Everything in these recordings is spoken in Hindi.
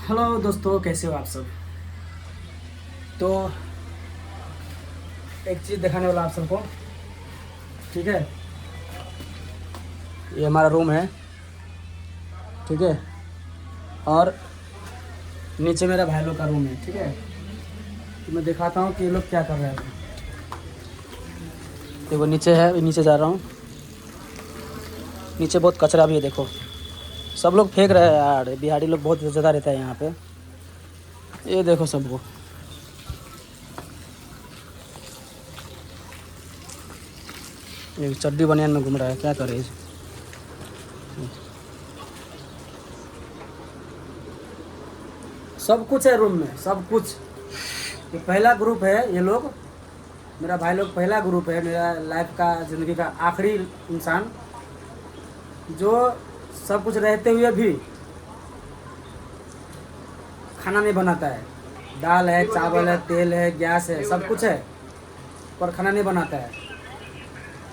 हेलो दोस्तों, कैसे हो आप सब। तो एक चीज़ दिखाने वाला आप सबको, ठीक है। ये हमारा रूम है, ठीक है। और नीचे मेरा भाई लोग का रूम है, ठीक है। तो मैं दिखाता हूँ कि ये लोग क्या कर रहे हैं। देखो नीचे है, नीचे जा रहा हूँ। नीचे बहुत कचरा भी है, देखो सब लोग फेंक रहे हैं यार। बिहारी लोग बहुत ज़्यादा रहता है यहाँ पे। ये देखो सबको, ये चड्डी बनियान में घूम रहा है, क्या करे। सब कुछ है रूम में, सब कुछ। ये पहला ग्रुप है, ये लोग मेरा भाई लोग पहला ग्रुप है, मेरा लाइफ का, ज़िंदगी का आखिरी इंसान जो सब कुछ रहते हुए भी खाना नहीं बनाता है। दाल है, चावल है, तेल है, गैस है, सब कुछ है, पर खाना नहीं बनाता है।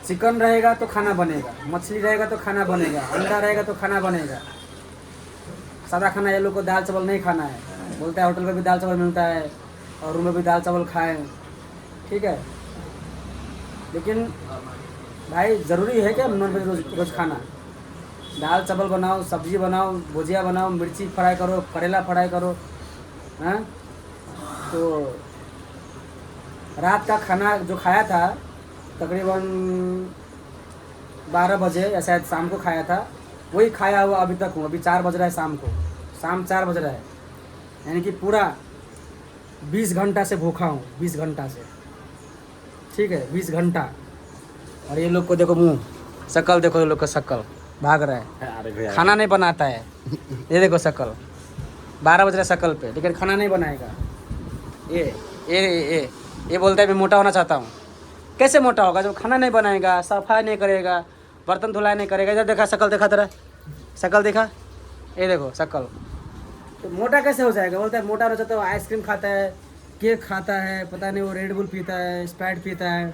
चिकन रहेगा तो खाना बनेगा, मछली रहेगा तो खाना बनेगा, अंडा रहेगा तो खाना बनेगा। सादा खाना ये लोग को दाल चावल नहीं खाना है। बोलता है होटल में भी दाल चावल मिलता है और रूम में भी दाल चावल खाएं, ठीक है। लेकिन भाई ज़रूरी है क्या नॉन वेज रोज रोज़ खाना। दाल चावल बनाओ, सब्जी बनाओ, भुजिया बनाओ, मिर्ची फ्राई करो, करेला फ्राई करो, हाँ। तो रात का खाना जो खाया था तकरीबन 12 बजे या शायद शाम को खाया था, वही खाया हुआ अभी तक हूँ। अभी 4 बज रहा है शाम को, शाम 4 बज रहा है, यानी कि पूरा 20 घंटा से भूखा हूँ, 20 घंटा से, ठीक है, 20 घंटा। और ये लोग को देखो मुंह, शक्ल देखो, ये लोग का शक्ल भाग रहा है, खाना नहीं बनाता है। ये देखो शक्ल, 12 बज रहा है शक्ल पे, लेकिन खाना नहीं बनाएगा। ये बोलता है मैं मोटा होना चाहता हूँ। कैसे मोटा होगा जब खाना नहीं बनाएगा, सफाई नहीं करेगा, बर्तन धुलाई नहीं करेगा। इधर देखा शक्ल, देखा तेरा शक्ल देखा, ये देखो शक्ल। तो मोटा कैसे हो जाएगा। बोलता है मोटा हो जाता है, वो आइसक्रीम खाता है, केक खाता है, पता नहीं वो रेड बुल पीता है, स्प्राइट पीता है।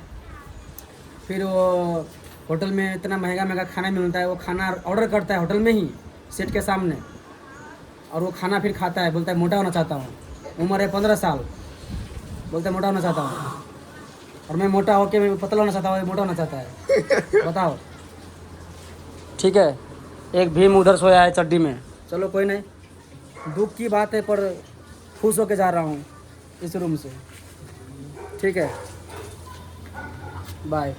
फिर वो होटल में इतना महंगा महंगा खाना मिलता है, वो खाना ऑर्डर करता है होटल में ही सेट के सामने, और वो खाना फिर खाता है। बोलता है मोटा होना चाहता हूँ, उम्र है 15 साल, बोलता है मोटा होना चाहता हूँ। और मैं मोटा होके मैं पतला होना चाहता हूँ, ये मोटा होना चाहता है। बताओ, ठीक है। एक भीम उधर सोया है चड्डी में। चलो कोई नहीं, दुख की बात है, पर खुश होके जा रहा हूँ इस रूम से, ठीक है। बाय।